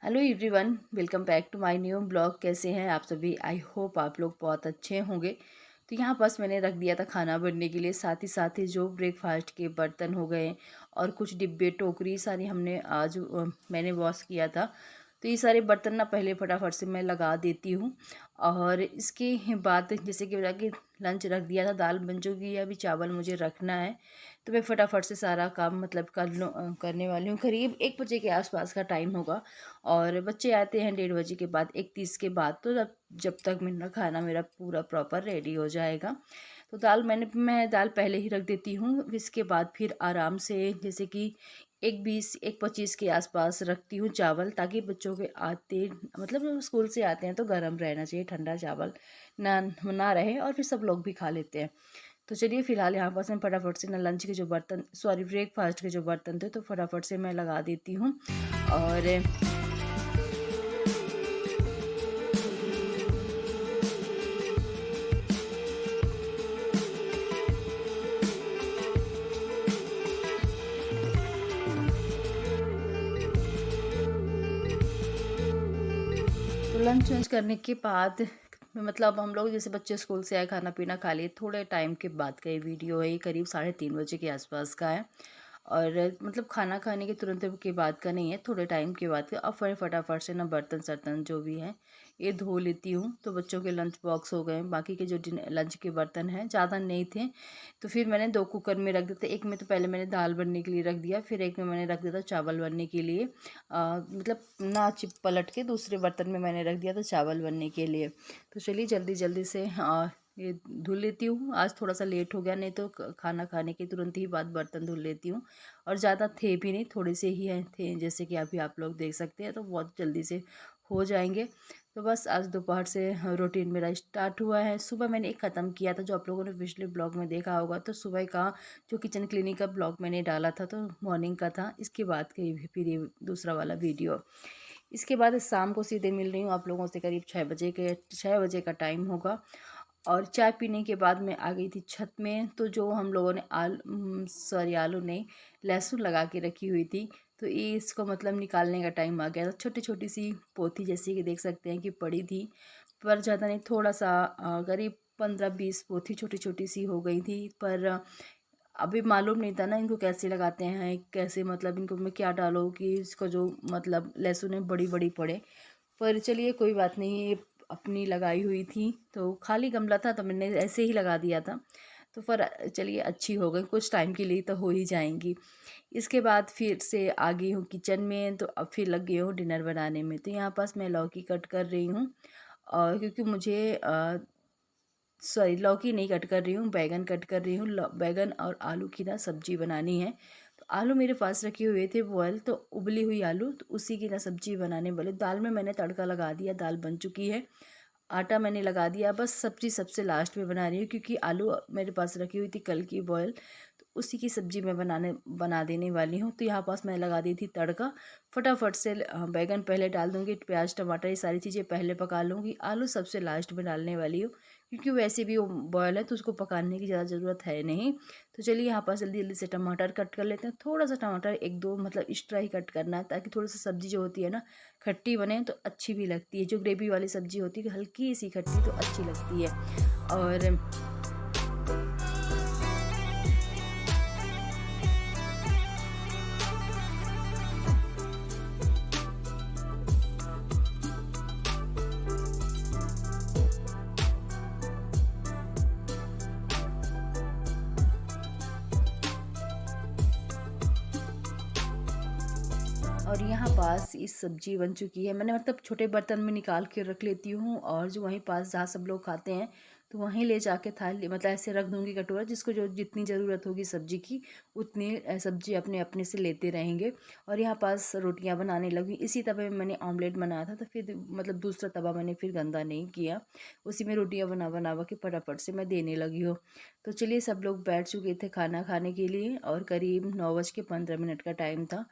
Hello everyone, welcome back to my new blog. कैसे हैं आप सभी? आई होप आप लोग बहुत अच्छे होंगे। तो यहाँ पास मैंने रख दिया था खाना बनने के लिए, साथ ही जो ब्रेकफास्ट के बर्तन हो गए और कुछ डिब्बे टोकरी सारी हमने आज मैंने वॉश किया था। तो ये सारे बर्तन ना पहले फटाफट से मैं लगा देती हूँ। और इसके बाद जैसे कि कि लंच रख दिया था, दाल बन चुकी है, अभी चावल मुझे रखना है। तो मैं फटाफट से सारा काम मतलब करने वाली हूँ। करीब 1 बजे के आसपास का टाइम होगा और बच्चे आते हैं 1:30 बजे के बाद, 1:30 के बाद। तो जब तक मेरा खाना मेरा पूरा प्रॉपर रेडी हो जाएगा। तो मैं दाल पहले ही रख देती हूँ। इसके बाद फिर आराम से जैसे कि 1:20 1:25 के आसपास रखती हूँ चावल, ताकि बच्चों के आते मतलब स्कूल से आते हैं तो गर्म रहना चाहिए, ठंडा चावल ना ना रहे और फिर सब लोग भी खा लेते हैं। तो चलिए फ़िलहाल यहाँ पास मैं फटाफट से ना लंच के जो बर्तन सॉरी ब्रेकफास्ट के जो बर्तन थे तो फटाफट से मैं लगा देती हूँ। और तो लंच वंच करने के बाद मतलब हम लोग जैसे बच्चे स्कूल से आए, खाना पीना खा लिए, थोड़े टाइम के बाद का ये वीडियो है। ये करीब 3:30 बजे के आसपास का है। और मतलब खाना खाने के तुरंत के बाद का नहीं है, थोड़े टाइम के बाद का। अब फटाफट से ना बर्तन सर्तन जो भी हैं ये धो लेती हूँ। तो बच्चों के लंच बॉक्स हो गए, बाकी के जो लंच के बर्तन हैं ज़्यादा नहीं थे, तो फिर मैंने 2 कुकर में रख देते। एक में तो पहले मैंने दाल बनने के लिए रख दिया, फिर एक में मैंने रख दिया था चावल बनने के लिए। मतलब ना चिप पलट के दूसरे बर्तन में मैंने रख दिया था चावल बनने के लिए। तो चलिए जल्दी जल्दी से ये धुल लेती हूँ। आज थोड़ा सा लेट हो गया, नहीं तो खाना खाने के तुरंत ही बाद बर्तन धुल लेती हूँ। और ज़्यादा थे भी नहीं, थोड़े से ही हैं थे, जैसे कि अभी आप लोग देख सकते हैं, तो बहुत जल्दी से हो जाएंगे। तो बस आज दोपहर से रूटीन मेरा स्टार्ट हुआ है। सुबह मैंने एक ख़त्म किया था, जो आप लोगों ने पिछले ब्लॉग में देखा होगा। तो सुबह का जो किचन क्लीनिंग का ब्लॉग मैंने डाला था, तो मॉर्निंग का था। इसके बाद का ये फिर ये दूसरा वाला वीडियो। इसके बाद शाम को सीधे मिल रही हूँ आप लोगों से, करीब 6 बजे का टाइम होगा। और चाय पीने के बाद मैं आ गई थी छत में। तो जो हम लोगों ने आलू नहीं, लहसुन लगा के रखी हुई थी, तो ये इसको मतलब निकालने का टाइम आ गया था। छोटी छोटी सी पोथी जैसी कि देख सकते हैं कि पड़ी थी, पर ज़्यादा नहीं, थोड़ा सा करीब 15-20 पोथी छोटी छोटी सी हो गई थी। पर अभी मालूम नहीं था ना इनको कैसे लगाते हैं, कैसे मतलब इनको मैं क्या डालूँ कि इसको जो मतलब लहसुन है बड़ी बड़ी पड़े। पर चलिए कोई बात नहीं, ये अपनी लगाई हुई थी, तो खाली गमला था तो मैंने ऐसे ही लगा दिया था। तो पर चलिए अच्छी हो गई, कुछ टाइम के लिए तो हो ही जाएंगी। इसके बाद फिर से आ गई हूँ किचन में, तो अब फिर लग गई हूँ डिनर बनाने में। तो यहाँ पास मैं लौकी कट कर रही हूँ, और क्योंकि मुझे सॉरी लौकी नहीं कट कर रही हूँ, बैगन कट कर रही हूँ। बैगन और आलू की ना सब्जी बनानी है। तो आलू मेरे पास रखे हुए थे बॉयल, तो उबली हुई आलू, तो उसी की ना सब्जी बनाने वाली। दाल में मैंने तड़का लगा दिया, दाल बन चुकी है, आटा मैंने लगा दिया। बस सब्जी सबसे लास्ट में बना रही हूँ, क्योंकि आलू मेरे पास रखी हुई थी कल की बॉयल, तो उसी की सब्जी मैं बना देने वाली हूँ। तो यहाँ पास मैं लगा दी थी तड़का। फटाफट से बैगन पहले डाल दूँगी, प्याज टमाटर ये सारी चीज़ें पहले पका लूँगी, आलू सबसे लास्ट में डालने वाली हूँ, क्योंकि वैसे भी वो बॉयल है तो उसको पकाने की ज़्यादा ज़रूरत है नहीं। तो चलिए यहाँ पास जल्दी जल्दी से टमाटर कट कर लेते हैं। थोड़ा सा टमाटर, 1-2 मतलब एक्स्ट्रा ही कट करना है, ताकि थोड़ी सी सब्ज़ी जो होती है ना खट्टी बने तो अच्छी भी लगती है। जो ग्रेवी वाली सब्ज़ी होती है हल्की सी खट्टी तो अच्छी लगती है। और और यहाँ पास इस सब्जी बन चुकी है। मैंने मतलब छोटे बर्तन में निकाल के रख लेती हूँ, और जो वहीं पास जहाँ सब लोग खाते हैं तो वहीं ले जाके थाली मतलब ऐसे रख दूँगी कटोरा, जिसको जो जितनी ज़रूरत होगी सब्जी की उतनी सब्जी अपने अपने से लेते रहेंगे। और यहाँ पास रोटियाँ बनाने लगी। इसी तवे में मैंने ऑमलेट बनाया था, तो फिर मतलब दूसरा तवा मैंने फिर गंदा नहीं किया, उसी में रोटियाँ बना बना के फटाफट से मैं देने लगी हूँ। तो चलिए सब लोग बैठ चुके थे खाना खाने के लिए, और करीब 9:15 का टाइम था।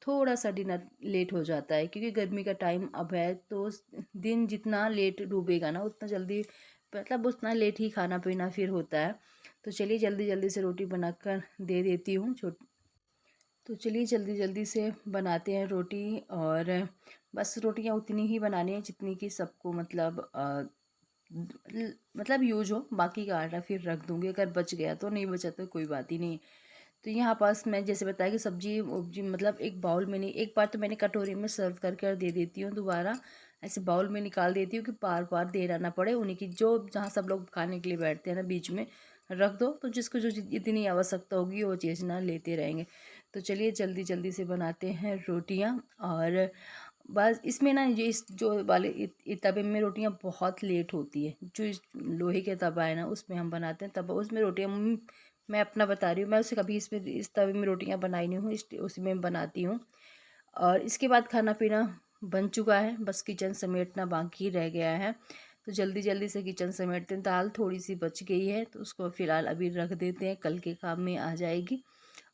थोड़ा सा डिनर लेट हो जाता है, क्योंकि गर्मी का टाइम अब है, तो दिन जितना लेट डूबेगा ना उतना जल्दी मतलब उतना लेट ही खाना पीना फिर होता है। तो चलिए जल्दी जल्दी से रोटी बनाकर दे देती हूँ। तो चलिए जल्दी जल्दी से बनाते हैं रोटी। और बस रोटियां उतनी ही बनानी है जितनी कि सबको मतलब यूज हो। बाकी का आटा फिर रख दूंगी, अगर बच गया तो, नहीं बचा तो कोई बात ही नहीं। तो यहाँ पास मैं जैसे बताया कि सब्जी उब्जी मतलब एक बाउल में नहीं, एक बार तो मैंने कटोरी में सर्व करके और दे देती हूँ, दोबारा ऐसे बाउल में निकाल देती हूँ कि बार बार देना ना पड़े। उन्हीं की जो जहाँ सब लोग खाने के लिए बैठते हैं ना, बीच में रख दो, तो जिसको जो इतनी आवश्यकता होगी वो चीज़ ना लेते रहेंगे। तो चलिए जल्दी जल्दी से बनाते हैं रोटियाँ। और बस इसमें ना ये इस जो वाले तवे में रोटियां बहुत लेट होती है। जो इस लोहे के तवा है ना, उसमें हम बनाते हैं, तब उसमें रोटियां मैं अपना बता रही हूँ, मैं उसे कभी इसमें इस तवे में रोटियां बनाई नहीं हूँ, उसी में बनाती हूँ। और इसके बाद खाना पीना बन चुका है, बस किचन समेटना बाकी रह गया है। तो जल्दी जल्दी से किचन समेटते हैं। दाल थोड़ी सी बच गई है तो उसको फ़िलहाल अभी रख देते हैं, कल के काम में आ जाएगी।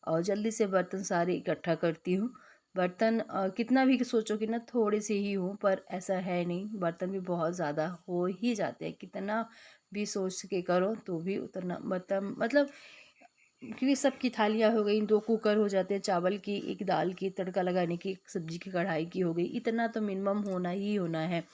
और जल्दी से बर्तन सारे इकट्ठा करती हूँ। बर्तन कितना भी सोचो कि ना थोड़े से ही हों, पर ऐसा है नहीं, बर्तन भी बहुत ज़्यादा हो ही जाते हैं। कितना भी सोच के करो तो भी उतना बर्तन मतलब, क्योंकि सबकी थालियाँ हो गई, 2 कुकर हो जाते हैं, चावल की, एक दाल की, तड़का लगाने की, एक सब्जी की कढ़ाई की हो गई, इतना तो मिनिमम होना ही होना है।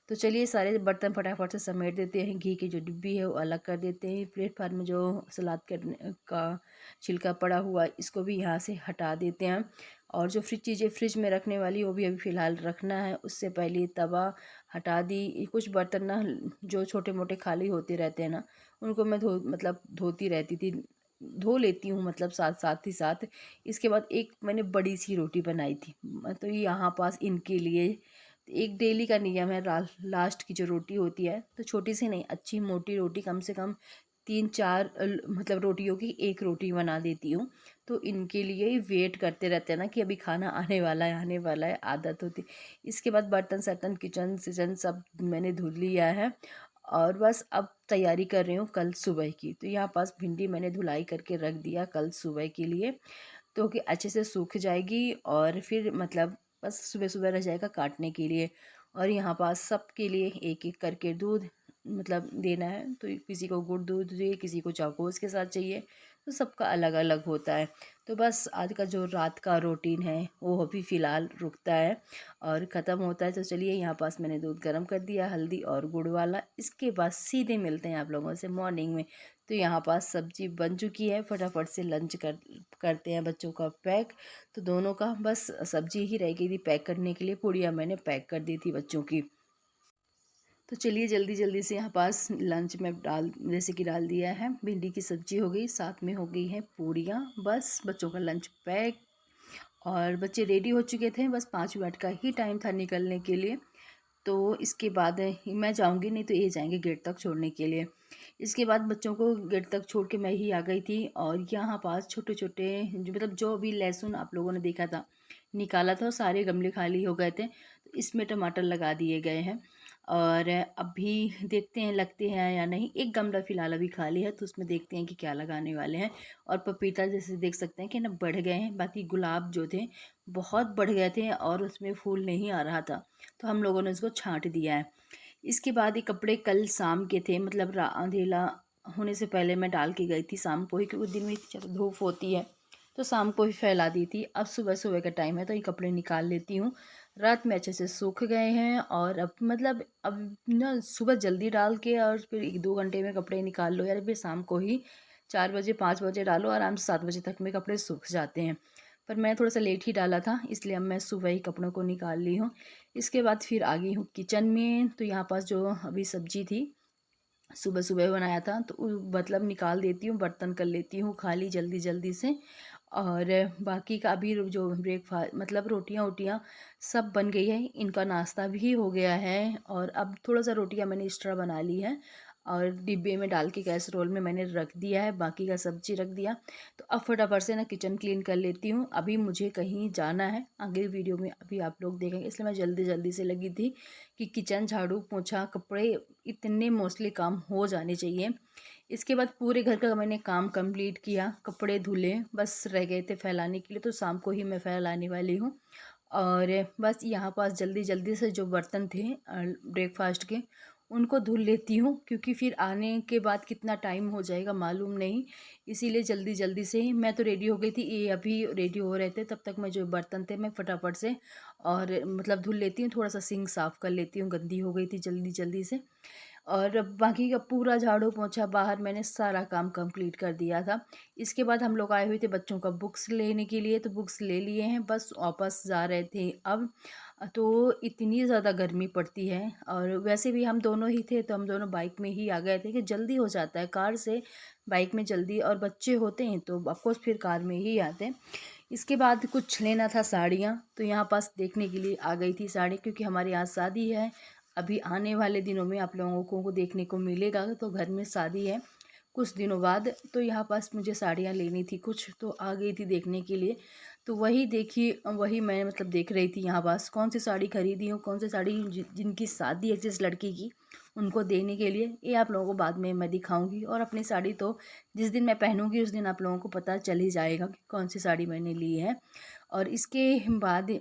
तो चलिए सारे बर्तन फटाफट से समेट देते हैं। घी की जो डिब्बी है वो अलग कर देते हैं। प्लेटफार्म में जो सलाद करने का छिलका पड़ा हुआ है, इसको भी यहाँ से हटा देते हैं। और जो चीज़ें फ्रिज में रखने वाली वो भी अभी फ़िलहाल रखना है। उससे पहले तवा हटा दी। कुछ बर्तन ना जो छोटे मोटे खाली होते रहते हैं ना, उनको मैं धोती रहती थी, धो लेती हूँ, मतलब साथ साथ ही साथ। इसके बाद एक मैंने बड़ी सी रोटी बनाई थी, तो यहाँ पास इनके लिए एक डेली का नियम है। लास्ट की जो रोटी होती है, तो छोटी सी नहीं, अच्छी मोटी रोटी, कम से कम 3-4 मतलब रोटियों की एक रोटी बना देती हूँ। तो इनके लिए वेट करते रहते हैं ना कि अभी खाना आने वाला है, आने वाला है, आदत होती। इसके बाद बर्तन सर्तन किचन सिचन सब मैंने धुल लिया है। और बस अब तैयारी कर रही हूँ कल सुबह की। तो यहाँ पास भिंडी मैंने धुलाई करके रख दिया कल सुबह के लिए, तो कि अच्छे से सूख जाएगी। और फिर मतलब बस सुबह सुबह रह जाएगा काटने के लिए। और यहाँ पास सबके लिए एक एक करके दूध देना है। तो किसी को गुड़ दूध चाहिए, किसी को चाकोस के साथ चाहिए, तो सबका अलग अलग होता है। तो बस आज का जो रात का रूटीन है वो अभी फ़िलहाल रुकता है और ख़त्म होता है। तो चलिए यहाँ पास मैंने दूध गर्म कर दिया, हल्दी और गुड़ वाला। इसके बाद सीधे मिलते हैं आप लोगों से मॉर्निंग में। तो यहाँ पास सब्जी बन चुकी है, फटाफट से लंच करते हैं बच्चों का पैक। तो दोनों का बस सब्जी ही रह गई थी पैक करने के लिए, पूड़ियाँ मैंने पैक कर दी थी बच्चों की। तो चलिए जल्दी जल्दी से यहाँ पास लंच में जैसे कि डाल दिया है। भिंडी की सब्जी हो गई, साथ में हो गई है पूड़ियाँ। बस बच्चों का लंच पैक और बच्चे रेडी हो चुके थे, बस 5 मिनट का ही टाइम था निकलने के लिए। तो इसके बाद मैं जाऊंगी नहीं तो ये जाएंगे गेट तक छोड़ने के लिए। इसके बाद बच्चों को गेट तक छोड़ के मैं ही आ गई थी। और यहाँ पास छोटे छोटे जो अभी लहसुन आप लोगों ने देखा था निकाला था, वो सारे गमले खाली हो गए थे, तो इसमें टमाटर लगा दिए गए हैं। और अभी देखते हैं लगते हैं या नहीं। एक गमला फ़िलहाल अभी खाली है, तो उसमें देखते हैं कि क्या लगाने वाले हैं। और पपीता जैसे देख सकते हैं कि ना बढ़ गए हैं। बाकी गुलाब जो थे बहुत बढ़ गए थे और उसमें फूल नहीं आ रहा था, तो हम लोगों ने इसको छांट दिया है। इसके बाद ये कपड़े कल शाम के थे, मतलब अंधेला होने से पहले मैं डाल के गई थी शाम को ही, क्योंकि दिन में इतनी ज़्यादा धूप होती है, तो शाम को ही फैला दी थी। अब सुबह सुबह का टाइम है तो ये कपड़े निकाल लेती हूँ। रात में अच्छे से सूख गए हैं। और अब ना सुबह जल्दी डाल के और फिर 1-2 घंटे में कपड़े निकाल लो यार, फिर शाम को ही 4 बजे 5 बजे डालो, आराम से 7 बजे तक में कपड़े सूख जाते हैं। पर मैं थोड़ा सा लेट ही डाला था, इसलिए अब मैं सुबह ही कपड़ों को निकाल ली हूँ। इसके बाद फिर आ गई हूँ किचन में। तो यहाँ पास जो अभी सब्जी थी सुबह सुबह बनाया था, तो निकाल देती हूँ, बर्तन कर लेती हूँ खाली जल्दी जल्दी से। और बाकी का अभी जो ब्रेकफास्ट रोटियां वोटियाँ सब बन गई है, इनका नाश्ता भी हो गया है। और अब थोड़ा सा रोटियां मैंने एक्स्ट्रा बना ली है और डिब्बे में डाल के कैसरोल में मैंने रख दिया है, बाकी का सब्जी रख दिया। तो अब फटाफट से ना किचन क्लीन कर लेती हूँ। अभी मुझे कहीं जाना है, आगे वीडियो में अभी आप लोग देखेंगे, इसलिए मैं जल्दी जल्दी से लगी थी कि किचन झाड़ू पोछा कपड़े इतने मोस्टली काम हो जाने चाहिए। इसके बाद पूरे घर का मैंने काम कंप्लीट किया, कपड़े धुले, बस रह गए थे फैलाने के लिए, तो शाम को ही मैं फैलाने वाली हूँ। और बस यहाँ पास जल्दी जल्दी से जो बर्तन थे ब्रेकफास्ट के उनको धुल लेती हूँ, क्योंकि फिर आने के बाद कितना टाइम हो जाएगा मालूम नहीं। इसीलिए जल्दी जल्दी से ही मैं तो रेडी हो गई थी, ये अभी रेडी हो रहे थे, तब तक मैं जो बर्तन थे मैं फटाफट से और मतलब धुल लेती हूँ, थोड़ा सा सिंक साफ़ कर लेती हूँ, गंदी हो गई थी जल्दी जल्दी से। और बाकी का पूरा झाड़ू पोंछा बाहर मैंने सारा काम कंप्लीट कर दिया था। इसके बाद हम लोग आए हुए थे बच्चों का बुक्स लेने के लिए, तो बुक्स ले लिए हैं, बस वापस जा रहे थे अब। तो इतनी ज़्यादा गर्मी पड़ती है, और वैसे भी हम दोनों ही थे तो हम दोनों बाइक में ही आ गए थे कि जल्दी हो जाता है कार से बाइक में जल्दी, और बच्चे होते हैं तो ऑफकोर्स फिर कार में ही आते हैं। इसके बाद कुछ लेना था साड़ियाँ, तो यहाँ पास देखने के लिए आ गई थी साड़ी, क्योंकि हमारे यहाँ शादी है। अभी आने वाले दिनों में आप लोगों को देखने को मिलेगा, तो घर में शादी है कुछ दिनों बाद, तो यहाँ पास मुझे साड़ियाँ लेनी थी कुछ, तो आ गई थी देखने के लिए। तो वही देखी, वही मैं मतलब देख रही थी यहाँ पास कौन सी साड़ी खरीदी हूँ, कौन सी साड़ी जिनकी शादी है जिस लड़की की, उनको देने के लिए। ये आप लोगों को बाद में मैं दिखाऊंगी, और अपनी साड़ी तो जिस दिन मैं पहनूंगी उस दिन आप लोगों को पता चल ही जाएगा कि कौन सी साड़ी मैंने ली है। और इसके बाद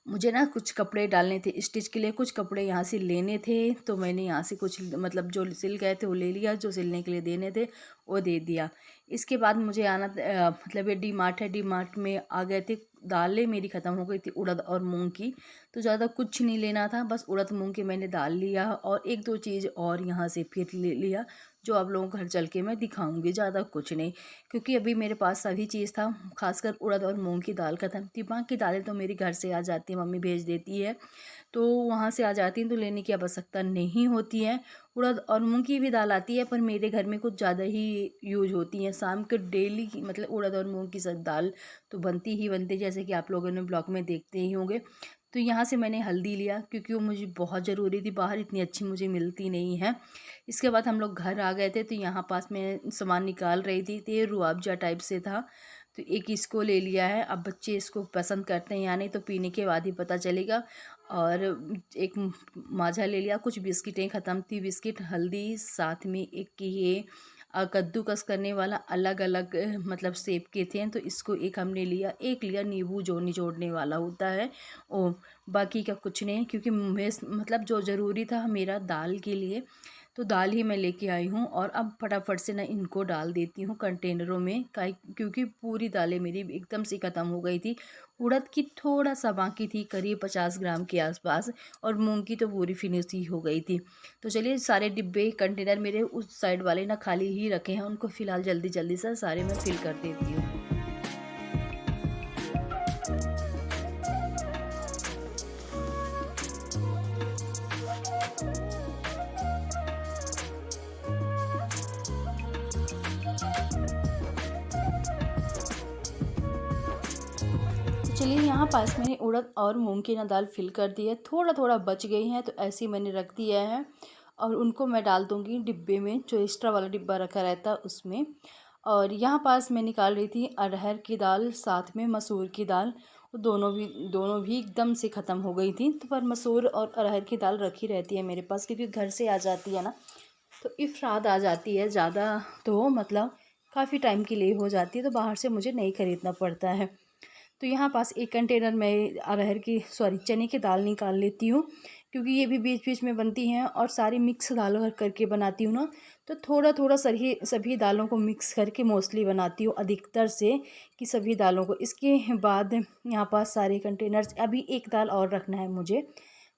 मुझे ना कुछ कपड़े डालने थे स्टिच के लिए, कुछ कपड़े यहाँ से लेने थे, तो मैंने यहाँ से कुछ मतलब जो सिल गए थे वो ले लिया, जो सिलने के लिए देने थे वो दे दिया। इसके बाद मुझे आना मतलब ये डी मार्ट है, डी मार्ट में आ गए थे। दालें मेरी ख़त्म हो गई थी उड़द और मूंग की, तो ज़्यादा कुछ नहीं लेना था, बस उड़द मूंग की मैंने दाल लिया, और एक दो चीज़ और यहाँ से फिर ले लिया, जो आप लोगों को घर चल के मैं दिखाऊंगी, ज़्यादा कुछ नहीं, क्योंकि अभी मेरे पास सभी चीज़ था। खासकर उड़द और मूंग की दाल ख़त्म थी, बाकी दालें तो मेरी घर से आ जाती है, मम्मी भेज देती है, तो वहाँ से आ जाती हैं, तो लेने की आवश्यकता नहीं होती है। उड़द और मूंग की भी दाल आती है, पर मेरे घर में कुछ ज़्यादा ही यूज होती हैं शाम के डेली की, मतलब उड़द और मूंग की सब दाल तो बनती ही बनती है, जैसे कि आप लोगों ने ब्लॉग में देखते ही होंगे। तो यहाँ से मैंने हल्दी लिया, क्योंकि वो मुझे बहुत ज़रूरी थी, बाहर इतनी अच्छी मुझे मिलती नहीं है। इसके बाद हम लोग घर आ गए थे, तो यहाँ पास मैं सामान निकाल रही थी, तो ये रूह अफ़ज़ा टाइप से था, तो एक इसको ले लिया है। अब बच्चे इसको पसंद करते हैं या नहीं तो पीने के बाद ही पता चलेगा। और एक माज़ा ले लिया, कुछ बिस्किटें ख़त्म थी, बिस्किट, हल्दी, साथ में एक ये कद्दूकस करने वाला अलग अलग मतलब सेब के थे, तो इसको एक हमने लिया, एक लिया नींबू जो निचोड़ने वाला होता है ओ। बाकी का कुछ नहीं, क्योंकि मैं मतलब जो ज़रूरी था मेरा दाल के लिए, तो दाल ही मैं लेके आई हूँ। और अब फटाफट से ना इनको डाल देती हूँ कंटेनरों में, क्योंकि पूरी दालें मेरी एकदम से ख़त्म हो गई थी। उड़द की थोड़ा सा बाकी थी, करीब 50 ग्राम के आसपास, और मूंग की तो पूरी फिनिश ही हो गई थी। तो चलिए, सारे डिब्बे कंटेनर मेरे उस साइड वाले ना खाली ही रखे हैं, उनको फ़िलहाल जल्दी जल्दी से सारे मैं फिल कर देती हूँ। चलिए, यहाँ पास मैंने उड़द और मूंग की ना दाल फिल कर दी है, थोड़ा थोड़ा बच गई हैं, तो ऐसे ही मैंने रख दिया है। और उनको मैं डाल दूँगी डिब्बे में, जो एक्स्ट्रा वाला डिब्बा रखा रहता है उसमें। और यहाँ पास मैं निकाल रही थी अरहर की दाल, साथ में मसूर की दाल, वो दोनों भी एकदम से ख़त्म हो गई थी। तो पर मसूर और अरहर की दाल रखी रहती है मेरे पास, क्योंकि घर से आ जाती है ना, तो इफ़रात आ जाती है ज़्यादा, तो मतलब काफ़ी टाइम के लिए हो जाती है, तो बाहर से मुझे नहीं ख़रीदना पड़ता है। तो यहाँ पास एक कंटेनर में अरहर की सॉरी चने की दाल निकाल लेती हूँ, क्योंकि ये भी बीच बीच में बनती हैं, और सारी मिक्स दाल करके बनाती हूँ ना, तो थोड़ा थोड़ा सभी दालों को मिक्स करके मोस्टली बनाती हूँ अधिकतर से, कि सभी दालों को। इसके बाद यहाँ पास सारे कंटेनर्स, अभी एक दाल और रखना है मुझे,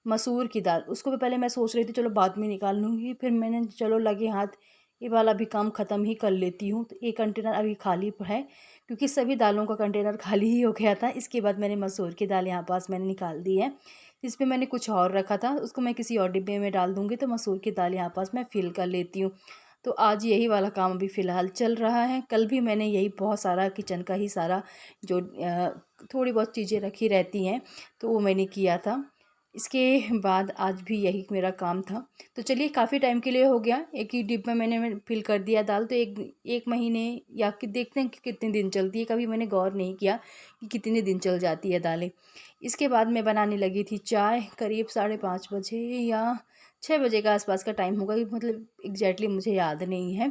मसूर की दाल। उसको भी पहले मैं सोच रही थी चलो बाद में निकाल लूँगी, फिर मैंने चलो लगे हाथ ये वाला भी काम ख़त्म ही कर लेती हूँ। तो एक कंटेनर अभी खाली है, क्योंकि सभी दालों का कंटेनर खाली ही हो गया था। इसके बाद मैंने मसूर की दाल यहाँ पास मैंने निकाल दी है। इसमें मैंने कुछ और रखा था, उसको मैं किसी और डिब्बे में डाल दूँगी, तो मसूर की दाल यहाँ पास मैं फ़िल कर लेती हूँ। तो आज यही वाला काम अभी फ़िलहाल चल रहा है। कल भी मैंने यही बहुत सारा किचन का ही सारा जो थोड़ी बहुत चीज़ें रखी रहती हैं, तो वो मैंने किया था। इसके बाद आज भी यही मेरा काम था। तो चलिए, काफ़ी टाइम के लिए हो गया, एक ही डिब्बा मैंने फिल कर दिया दाल, तो एक एक महीने या कि देखते हैं कि कितने दिन चलती है, कभी मैंने गौर नहीं किया कि कितने दिन चल जाती है दालें। इसके बाद मैं बनाने लगी थी चाय, करीब 5:30 बजे या 6 बजे का आसपास का टाइम होगा, कि मतलब एग्जैक्टली मुझे याद नहीं है।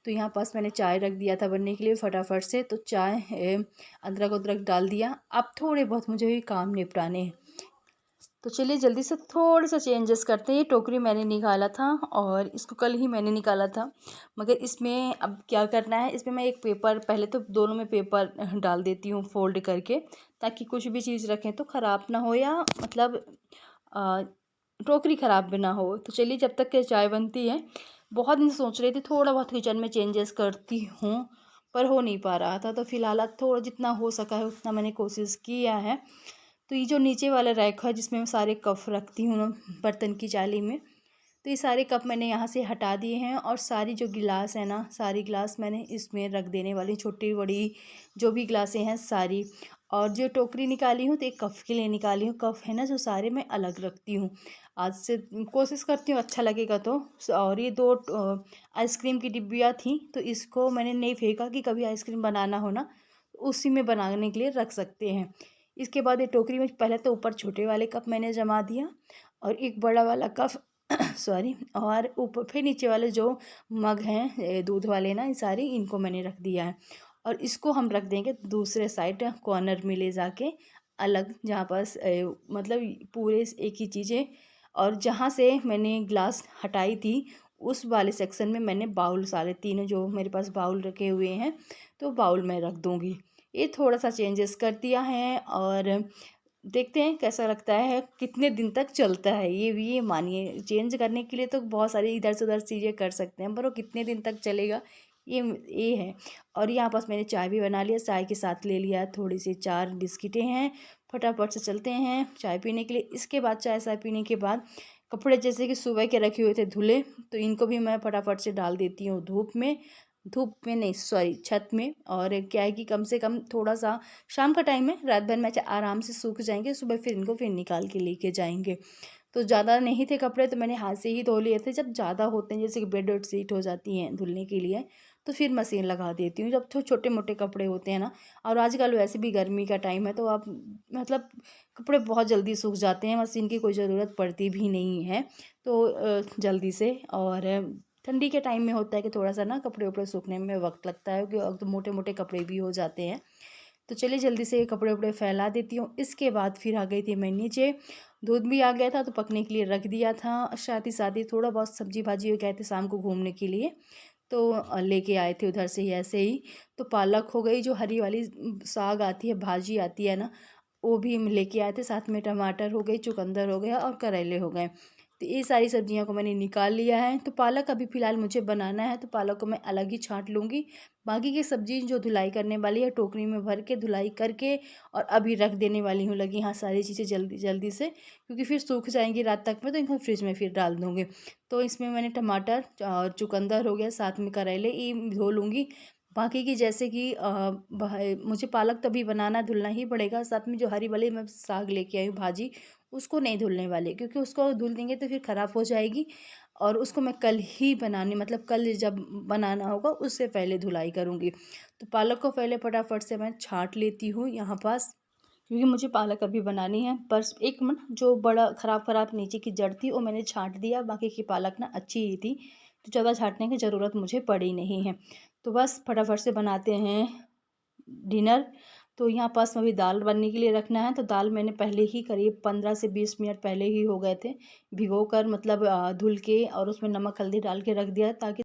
तो यहाँ पास मैंने चाय रख दिया था बनने के लिए फटाफट से, तो चाय अदरक वदरक डाल दिया। अब थोड़े बहुत मुझे भी काम निपटाने हैं। तो चलिए जल्दी से थोड़े से चेंजेस करते हैं। ये टोकरी मैंने निकाला था और इसको कल ही मैंने निकाला था, मगर इसमें अब क्या करना है, इसमें मैं एक पेपर, पहले तो दोनों में पेपर डाल देती हूँ फोल्ड करके, ताकि कुछ भी चीज़ रखें तो ख़राब ना हो, या मतलब अ, टोकरी ख़राब भी ना हो। तो चलिए जब तक के चाय बनती है, बहुत दिन से सोच रही थी थोड़ा बहुत किचन में चेंजेस करती हूँ, पर हो नहीं पा रहा था। तो फिलहाल थोड़ा जितना हो सका है उतना मैंने कोशिश किया है। तो ये जो नीचे वाला रैक है जिसमें मैं सारे कप रखती हूँ ना बर्तन की जाली में, तो ये सारे कप मैंने यहाँ से हटा दिए हैं, और सारी जो गिलास है ना, सारी गिलास मैंने इसमें रख देने वाली, छोटी बड़ी जो भी गिलासें हैं सारी। और जो टोकरी निकाली हूँ तो एक कप के लिए निकाली हूँ, कप है ना जो सारे मैं अलग रखती हूँ। आज से कोशिश करती हूँ अच्छा लगेगा तो। और ये दो आइसक्रीम की डिब्बियाँ थी, तो इसको मैंने नहीं फेंका कि कभी आइसक्रीम बनाना हो ना, उसी में बनाने के लिए रख सकते हैं। इसके बाद ये टोकरी में पहले तो ऊपर छोटे वाले कप मैंने जमा दिया, और एक बड़ा वाला कप सॉरी, और ऊपर फिर नीचे वाले जो मग हैं दूध वाले ना, ये सारे इनको मैंने रख दिया है। और इसको हम रख देंगे दूसरे साइड कॉर्नर में ले जाके, अलग, जहाँ पास मतलब पूरे एक ही चीज़ें। और जहाँ से मैंने ग्लास हटाई थी उस वाले सेक्शन में मैंने बाउल, सारे तीनों जो मेरे पास बाउल रखे हुए हैं, तो बाउल में रख दूँगी। ये थोड़ा सा चेंजेस कर दिया है, और देखते हैं कैसा लगता है, कितने दिन तक चलता है। ये मानिए चेंज करने के लिए तो बहुत सारी इधर से उधर चीज़ें कर सकते हैं, पर वो कितने दिन तक चलेगा, ये है। और यहाँ पास मैंने चाय भी बना लिया, चाय के साथ ले लिया थोड़ी सी 4 बिस्किटें हैं। फटाफट से चलते हैं चाय पीने के लिए। इसके बाद चाय पीने के बाद कपड़े जैसे कि सुबह के रखे हुए थे धुले, तो इनको भी मैं फटाफट से डाल देती हूँ धूप में। धूप में नहीं, सॉरी, छत में। और क्या है कि कम से कम थोड़ा सा शाम का टाइम है, रात भर में आराम से सूख जाएंगे, सुबह फिर इनको फिर निकाल के लेके जाएंगे। तो ज़्यादा नहीं थे कपड़े, तो मैंने हाथ से ही धो लिए थे। जब ज़्यादा होते हैं जैसे कि बेड वेड सीट हो जाती हैं धुलने के लिए, तो फिर मशीन लगा देती हूँ। जब तो छोटे मोटे कपड़े होते हैं ना, और आजकल वैसे भी गर्मी का टाइम है, तो आप मतलब कपड़े बहुत जल्दी सूख जाते हैं, मशीन की कोई ज़रूरत पड़ती भी नहीं है। तो जल्दी से। और ठंडी के टाइम में होता है कि थोड़ा सा ना कपड़े उपड़े सूखने में वक्त लगता है, क्योंकि तो मोटे मोटे कपड़े भी हो जाते हैं। तो चलिए जल्दी से कपड़े उपड़े फैला देती हूँ। इसके बाद फिर आ गई थी मैं नीचे, दूध भी आ गया था तो पकने के लिए रख दिया था। साथ ही थोड़ा बहुत सब्जी भाजी हो गए थे शाम को घूमने के लिए, तो लेके आए थे उधर से ही ऐसे ही। तो पालक हो गई, जो हरी वाली साग आती है, भाजी आती है ना, वो भी हम लेके आए थे। साथ में टमाटर हो गई, चुकंदर हो गया, और करेले हो गए। तो ये सारी सब्जियों को मैंने निकाल लिया है। तो पालक अभी फ़िलहाल मुझे बनाना है, तो पालक को मैं अलग ही छाँट लूँगी। बाकी की सब्ज़ी जो धुलाई करने वाली है, टोकरी में भर के धुलाई करके और अभी रख देने वाली हूँ लगी हाँ सारी चीज़ें जल्दी जल्दी से, क्योंकि फिर सूख जाएंगी रात तक में, तो इनको फ्रिज में फिर डाल दूँगी। तो इसमें मैंने टमाटर और चुकंदर हो गया, साथ में करेले, ये धो लूँगी। बाकी की जैसे कि मुझे पालक तभी बनाना धुलना ही पड़ेगा, साथ में जो हरी वाली मैं साग लेके आई हूँ भाजी, उसको नहीं धुलने वाली, क्योंकि उसको धुल देंगे तो फिर ख़राब हो जाएगी। और उसको मैं कल ही बनाने, मतलब कल जब बनाना होगा उससे पहले धुलाई करूँगी। तो पालक को पहले फटाफट से मैं छाँट लेती हूँ यहाँ पास, क्योंकि मुझे पालक अभी बनानी है। बस एक मिनट, जो बड़ा ख़राब नीचे की जड़ थी वो मैंने छाँट दिया, बाकी की पालक ना अच्छी ही थी, तो ज़्यादा छाँटने की ज़रूरत मुझे पड़ी नहीं है। तो बस फटाफट से बनाते हैं डिनर। तो यहाँ पास में अभी दाल बनने के लिए रखना है, तो दाल मैंने पहले ही करीब 15 से 20 मिनट पहले ही हो गए थे भिगो कर, मतलब धुल के, और उसमें नमक हल्दी डाल के रख दिया, ताकि